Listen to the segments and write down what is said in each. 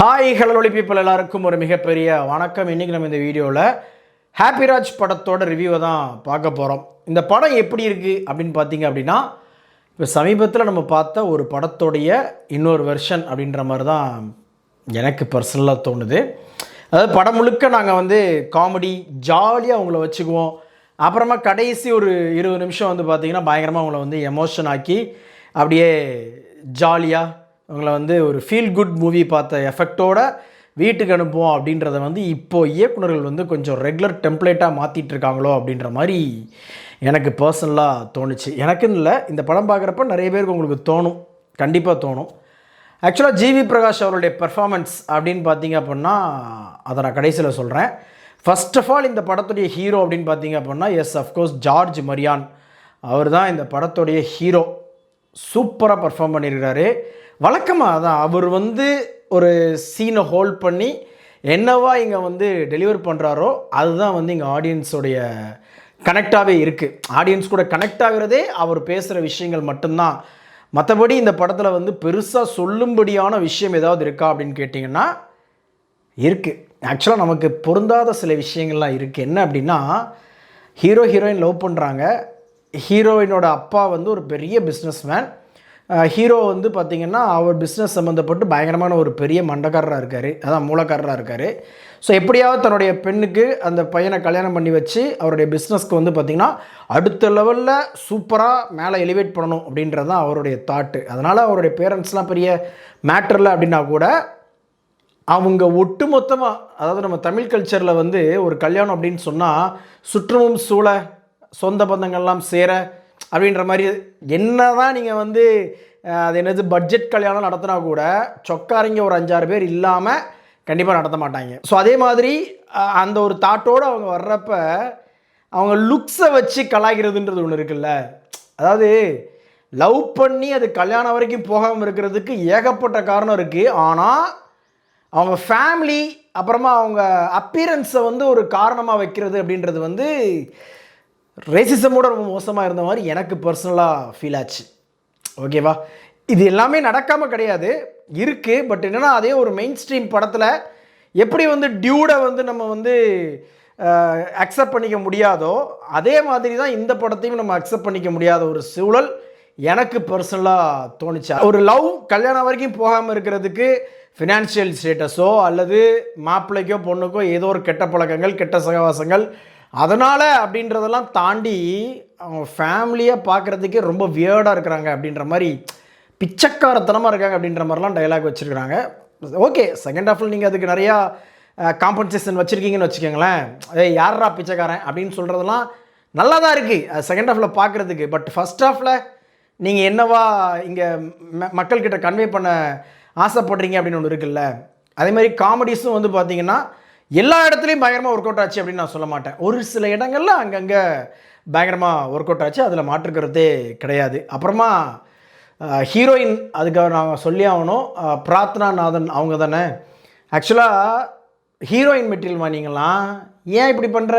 Hi hello people எல்லாருக்கும் ஒரு மிகப்பெரிய வணக்கம். இன்றைக்கி நம்ம இந்த வீடியோவில் ஹாப்பிராஜ் படத்தோட ரிவ்யூவை தான் பார்க்க போகிறோம். இந்த படம் எப்படி இருக்குது அப்படின்னு பார்த்தீங்க அப்படின்னா, இப்போ சமீபத்தில் நம்ம பார்த்த ஒரு படத்தோடைய இன்னொரு வெர்ஷன் அப்படின்ற மாதிரி தான் எனக்கு பர்சனலாக தோணுது. அதாவது படம் முழுக்க நாங்கள் காமெடி ஜாலியாக அவங்கள வச்சுக்குவோம். அப்புறமா கடைசி ஒரு 20 நிமிஷம் பார்த்திங்கன்னா பயங்கரமாக அவங்கள எமோஷன் ஆக்கி அப்படியே ஜாலியாக அவங்கள ஒரு ஃபீல் குட் மூவி பார்த்த எஃபெக்டோட வீட்டுக்கு அனுப்புவோம் அப்படின்றத இப்போது இயக்குனர்கள் கொஞ்சம் ரெகுலர் டெம்ப்ளேட்டாக மாற்றிட்டு இருக்காங்களோ அப்படின்ற மாதிரி எனக்கு பர்சனலாக தோணுச்சு. எனக்குன்னு இல்லை, இந்த படம் பார்க்குறப்ப நிறைய பேருக்கு உங்களுக்கு தோணும், கண்டிப்பாக தோணும். ஆக்சுவலாக ஜிவி பிரகாஷ் அவருடைய பெர்ஃபார்மன்ஸ் அப்படின்னு பார்த்தீங்க அப்படின்னா அதை நான் கடைசியில் சொல்கிறேன். ஃபர்ஸ்ட் ஆஃப் ஆல் இந்த படத்துடைய ஹீரோ அப்படின்னு பார்த்தீங்க அப்படின்னா அஃப்கோர்ஸ் ஜார்ஜ் மரியான். அவர் தான் இந்த படத்துடைய ஹீரோ. சூப்பராக பர்ஃபார்ம் பண்ணியிருக்கிறாரு. வழக்கமாக தான் அவர் ஒரு சீனை ஹோல்ட் பண்ணி என்னவா இங்கே டெலிவர் பண்ணுறாரோ அதுதான் இங்கே ஆடியன்ஸோடைய கனெக்டாகவே இருக்குது. ஆடியன்ஸ் கூட கனெக்ட் ஆகிறதே அவர் பேசுகிற விஷயங்கள் மட்டும்தான். மற்றபடி இந்த படத்தில் பெருசாக சொல்லும்படியான விஷயம் ஏதாவது இருக்கா அப்படின்னு கேட்டிங்கன்னா இருக்குது. ஆக்சுவலாக நமக்கு பொருந்தாத சில விஷயங்கள்லாம் இருக்குது. என்ன அப்படின்னா, ஹீரோயின் லவ் பண்ணுறாங்க. ஹீரோயினோட அப்பா ஒரு பெரிய பிஸ்னஸ்மேன். ஹீரோ பார்த்திங்கன்னா அவர் பிஸ்னஸ் சம்மந்தப்பட்டு பயங்கரமான ஒரு பெரிய மண்டக்காரராக இருக்கார், அதான் மூலக்காரராக இருக்கார். ஸோ எப்படியாவது தன்னுடைய பெண்ணுக்கு அந்த பையனை கல்யாணம் பண்ணி வச்சு அவருடைய பிஸ்னஸ்க்கு பார்த்திங்கன்னா அடுத்த லெவலில் சூப்பராக மேலே எலிவேட் பண்ணணும் அப்படின்றது தான் அவருடைய தாட்டு. அதனால் அவருடைய பேரண்ட்ஸ்லாம் பெரிய மேட்டரில் அப்படின்னா கூட அவங்க ஒட்டு மொத்தமாக, அதாவது நம்ம தமிழ் கல்ச்சரில் ஒரு கல்யாணம் அப்படின்னு சொன்னால் சுற்றமும் சூழ சொந்த பந்தங்கள்லாம் சேர அப்படின்ற மாதிரி என்ன தான் நீங்கள் அது என்னது பட்ஜெட் கல்யாணம் நடத்தினா கூட சொக்காரங்க ஒரு 5-6 பேர் இல்லாமல் கண்டிப்பாக நடத்த மாட்டாங்க. ஸோ அதே மாதிரி அந்த ஒரு தாட்டோடு அவங்க வர்றப்ப அவங்க லுக்ஸை வச்சு கலாய்கிறதுன்றது ஒன்று இருக்குல்ல. அதாவது லவ் பண்ணி அது கல்யாணம் வரைக்கும் போகாமல் இருக்கிறதுக்கு ஏகப்பட்ட காரணம் இருக்குது. ஆனால் அவங்க ஃபேமிலி அப்புறமா அவங்க அப்பீரன்ஸை ஒரு காரணமாக வைக்கிறது அப்படின்றது ரேசிசமோட ரொம்ப மோசமாக இருந்த மாதிரி எனக்கு பர்சனலாக ஃபீல் ஆச்சு. ஓகேவா? இது எல்லாமே நடக்காமல் கிடையாது, இருக்குது. பட் என்னென்னா, அதே ஒரு மெயின் ஸ்ட்ரீம் படத்தில் எப்படி டியூடை நம்ம அக்செப்ட் பண்ணிக்க முடியாதோ அதே மாதிரி தான் இந்த படத்தையும் நம்ம அக்செப்ட் பண்ணிக்க முடியாத ஒரு சூழல் எனக்கு பர்சனலாக தோணுச்சு. ஒரு லவ் கல்யாணம் வரைக்கும் போகாமல் இருக்கிறதுக்கு ஃபினான்ஷியல் ஸ்டேட்டஸோ அல்லது மாப்பிள்ளைக்கோ பொண்ணுக்கோ ஏதோ ஒரு கெட்ட பழக்கங்கள் கெட்ட சகவாசங்கள் அதனால் அப்படின்றதெல்லாம் தாண்டி அவங்க ஃபேமிலியாக பார்க்குறதுக்கே ரொம்ப வியர்டாக இருக்கிறாங்க அப்படின்ற மாதிரி, பிச்சைக்காரத்தனமாக இருக்காங்க அப்படின்ற மாதிரிலாம் டைலாக் வச்சுருக்கிறாங்க. ஓகே, செகண்ட் ஹாஃபில் நீங்கள் அதுக்கு நிறையா காம்பன்சேஷன் வச்சுருக்கீங்கன்னு வச்சுக்கோங்களேன். யாரா பிச்சைக்காரன் அப்படின்னு சொல்கிறதெல்லாம் நல்லா தான் இருக்குது அது செகண்ட் ஹாஃபில் பார்க்குறதுக்கு. பட் ஃபஸ்ட் ஹாஃபில் நீங்கள் என்னவா இங்கே மக்கள்கிட்ட கன்வே பண்ண ஆசைப்படுறீங்க அப்படின்னு ஒன்று இருக்குல்ல. அதேமாதிரி காமெடிஸும் பார்த்திங்கன்னா எல்லா இடத்துலையும் பயங்கரமாக ஒர்க் அவுட் ஆச்சு அப்படின்னு நான் சொல்ல மாட்டேன். ஒரு சில இடங்களில் அங்கங்கே பயங்கரமாக ஒர்க் அவுட் ஆச்சு, அதில் மாற்றுக்கிறதே கிடையாது. அப்புறமா ஹீரோயின், அதுக்காக நாங்கள் சொல்லி ஆகணும், பிரார்த்தனா நாதன் அவங்க தானே. ஆக்சுவலாக ஹீரோயின் மெட்டீரியல் வாங்கிங்களாம், ஏன் இப்படி பண்ணுற,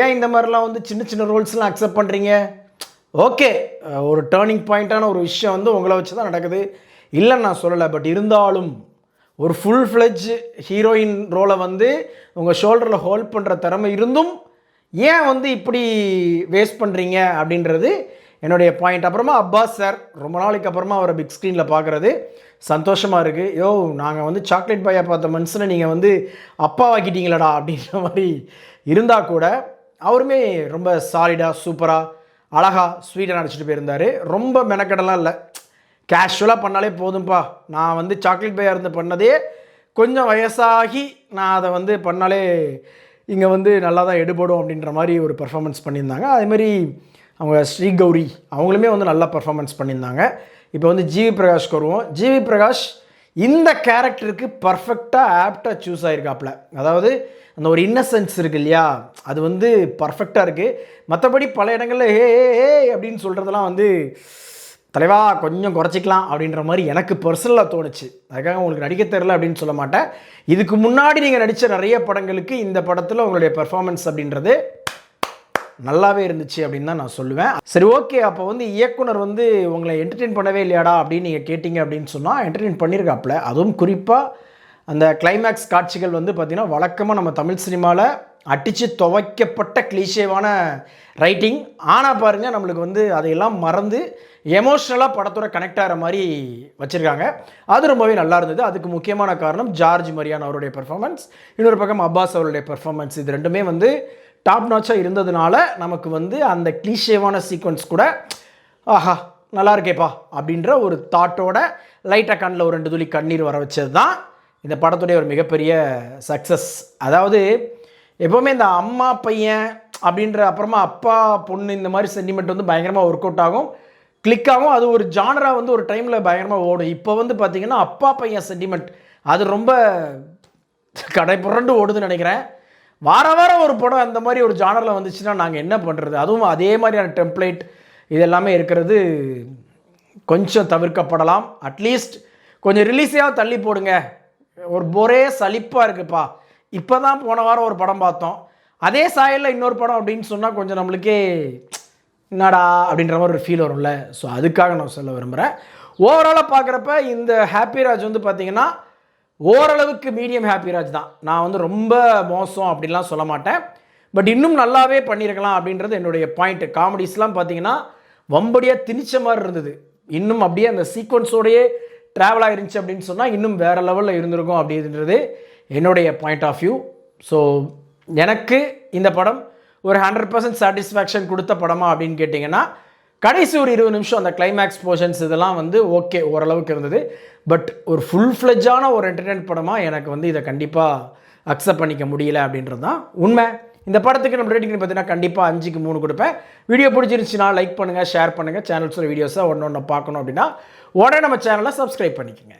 ஏன் இந்த மாதிரிலாம் சின்ன சின்ன ரோல்ஸ்லாம் அக்செப்ட் பண்ணுறீங்க? ஓகே, ஒரு டேர்னிங் பாயிண்ட்டான ஒரு விஷயம் உங்களை வச்சு தான் நடக்குது, இல்லைன்னு நான் சொல்லலை. பட் இருந்தாலும் ஒரு ஃபுல் ஃப்ளெஜ் ஹீரோயின் ரோலை உங்கள் ஷோல்டரில் ஹோல்ட் பண்ணுற திறமை இருந்தும் ஏன் இப்படி வேஸ்ட் பண்ணுறீங்க அப்படின்றது என்னுடைய பாயிண்ட். அப்புறமா அப்பாஸ் சார், ரொம்ப நாளைக்கு அப்புறமா அவரை பிக் ஸ்க்ரீனில் பார்க்குறது சந்தோஷமாக இருக்குது. நாங்கள் சாக்லேட் பாயாக பார்த்த மனுஷனை நீங்கள் அப்பாவாக்கிட்டீங்களடா அப்படின்ற மாதிரி இருந்தால் கூட அவருமே ரொம்ப சாலிடாக சூப்பராக அழகாக ஸ்வீட்டாக நடிச்சிட்டு போயிருந்தார். ரொம்ப மெனக்கடலாம் இல்லை, கேஷுவலாக பண்ணாலே போதும்ப்பா, நான் சாக்லேட் பாயாக இருந்து பண்ணதே கொஞ்சம் வயசாகி நான் அதை பண்ணாலே இங்கே நல்லா தான் எடுபடும் அப்படின்ற மாதிரி ஒரு பர்ஃபார்மன்ஸ் பண்ணியிருந்தாங்க. அதேமாதிரி அவங்க ஸ்ரீ கௌரி அவங்களுமே நல்லா பர்ஃபார்மன்ஸ் பண்ணியிருந்தாங்க. இப்போ ஜிவி பிரகாஷ்க்கு வருவோம். ஜிவி பிரகாஷ் இந்த கேரக்டருக்கு பர்ஃபெக்டாக ஆப்டாக சூஸ் ஆகிருக்காப்புல. அதாவது அந்த ஒரு இன்னசென்ஸ் இருக்குது இல்லையா, அது பர்ஃபெக்டாக இருக்குது. மற்றபடி பல இடங்களில் ஏ அப்படின்னு சொல்கிறதெல்லாம் தலைவா கொஞ்சம் குறைச்சிக்கலாம் அப்படின்ற மாதிரி எனக்கு பர்சனலாக தோணுச்சு. அதுக்காக உங்களுக்கு நடிக்க தெரில அப்படின்னு சொல்ல மாட்டேன். இதுக்கு முன்னாடி நீங்கள் நடித்த நிறைய படங்களுக்கு இந்த படத்தில் உங்களுடைய பெர்ஃபார்மன்ஸ் அப்படின்றது நல்லாவே இருந்துச்சு அப்படின்னு தான் நான் சொல்லுவேன். சரி, ஓகே, அப்போ இயக்குனர் உங்களை என்டர்டெயின் பண்ணவே இல்லையாடா அப்படின்னு நீங்கள் கேட்டிங்க அப்படின்னு சொன்னால் என்டர்டெயின் பண்ணியிருக்காப்புல. அதுவும் குறிப்பாக அந்த கிளைமேக்ஸ் காட்சிகள் வந்து பார்த்திங்கன்னா வழக்கமாக நம்ம தமிழ் சினிமாவில் அடித்து துவைக்கப்பட்ட கிளீஷேவான ரைட்டிங். ஆனால் பாருங்கள் நம்மளுக்கு வந்து அதையெல்லாம் மறந்து எமோஷ்னலாக படத்தோட கனெக்ட் ஆகிற மாதிரி வச்சுருக்காங்க. அது ரொம்பவே நல்லா இருந்தது. அதுக்கு முக்கியமான காரணம் ஜார்ஜ் மரியான் அவருடைய பெர்ஃபார்மன்ஸ், இன்னொரு பக்கம் அப்பாஸ் அவருடைய பெர்ஃபார்மன்ஸ். இது ரெண்டுமே வந்து டாப் நாச்சாக இருந்ததுனால நமக்கு வந்து அந்த கிளீஷேவான சீக்வன்ஸ் கூட ஆஹா நல்லா இருக்கேப்பா அப்படின்ற ஒரு தாட்டோட லைட்டாக கண்ணில் ஒரு 2 துளி கண்ணீர் வர வச்சது தான் இந்த படத்துடைய ஒரு மிகப்பெரிய சக்ஸஸ். அதாவது எப்போவுமே இந்த அம்மா பையன் அப்படின்ற அப்புறமா அப்பா பொண்ணு இந்த மாதிரி சென்டிமெண்ட் வந்து பயங்கரமாக ஒர்க் அவுட் ஆகும், கிளிக் ஆகும். அது ஒரு ஜானராக வந்து ஒரு டைமில் பயங்கரமாக ஓடும். இப்போ வந்து பார்த்திங்கன்னா அப்பா பையன் சென்டிமெண்ட் அது ரொம்ப கடைப்புரண்டு ஓடுதுன்னு நினைக்கிறேன். வாரம் ஒரு படம் அந்த மாதிரி ஒரு ஜானரில் வந்துச்சுன்னா நாங்கள் என்ன பண்ணுறது? அதுவும் அதே மாதிரியான டெம்ப்ளேட் இதெல்லாமே இருக்கிறது கொஞ்சம் தவிர்க்கப்படலாம். அட்லீஸ்ட் கொஞ்சம் ரிலீஸையாவது தள்ளி போடுங்க. ஒரே சலிப்பாக இருக்குப்பா. இப்போ தான் போன வாரம் ஒரு படம் பார்த்தோம், அதே சாயலில் இன்னொரு படம் அப்படின்னு சொன்னால் கொஞ்சம் நம்மளுக்கே என்னடா அப்படின்ற மாதிரி ஒரு ஃபீல் வரும்ல. ஸோ அதுக்காக நான் சொல்ல விரும்புகிறேன். ஓவராலாக பார்க்குறப்ப இந்த ஹாப்பிராஜ் வந்து பார்த்திங்கன்னா ஓரளவுக்கு மீடியம் ஹாப்பிராஜ் தான். நான் வந்து ரொம்ப மோசம் அப்படின்லாம் சொல்ல மாட்டேன். பட் இன்னும் நல்லாவே பண்ணியிருக்கலாம் அப்படின்றது என்னுடைய பாயிண்ட். காமெடிஸ்லாம் பார்த்திங்கன்னா வம்படியாக திணிச்ச மாதிரி இருந்தது. இன்னும் அப்படியே அந்த சீக்வன்ஸோடையே ட்ராவல் ஆகிருந்துச்சு அப்படின்னு சொன்னால் இன்னும் வேறு லெவலில் இருந்திருக்கும் அப்படின்றது என்னுடைய பாயிண்ட் ஆஃப் வியூ. ஸோ எனக்கு இந்த படம் ஒரு 100% சாட்டிஸ்ஃபேக்ஷன் கொடுத்த படமா அப்படின்னு கேட்டிங்கன்னா கடைசி ஒரு 20 நிமிஷம் அந்த கிளைமேக்ஸ் போர்ஷன்ஸ் இதெல்லாம் வந்து ஓகே ஓரளவுக்கு இருந்தது. பட் ஒரு ஃபுல் ஃப்ளெஜ்ஜான ஒரு என்டர்டெயின்மெண்ட் படமாக எனக்கு வந்து இதை கண்டிப்பாக அக்செப்ட் பண்ணிக்க முடியல அப்படின்றது தான் உண்மை. இந்த படத்துக்கு நம்ம ரேட்டிங் பார்த்தீங்கன்னா கண்டிப்பாக 5க்கு 3 கொடுப்பேன். வீடியோ பிடிச்சிருந்துச்சுன்னா லைக் பண்ணுங்கள், ஷேர் பண்ணுங்கள். சேனல்ஸோட வீடியோஸை ஒன்று பார்க்கணும் அப்படின்னா உடனே நம்ம சேனலை சப்ஸ்கிரைப் பண்ணிக்கோங்க.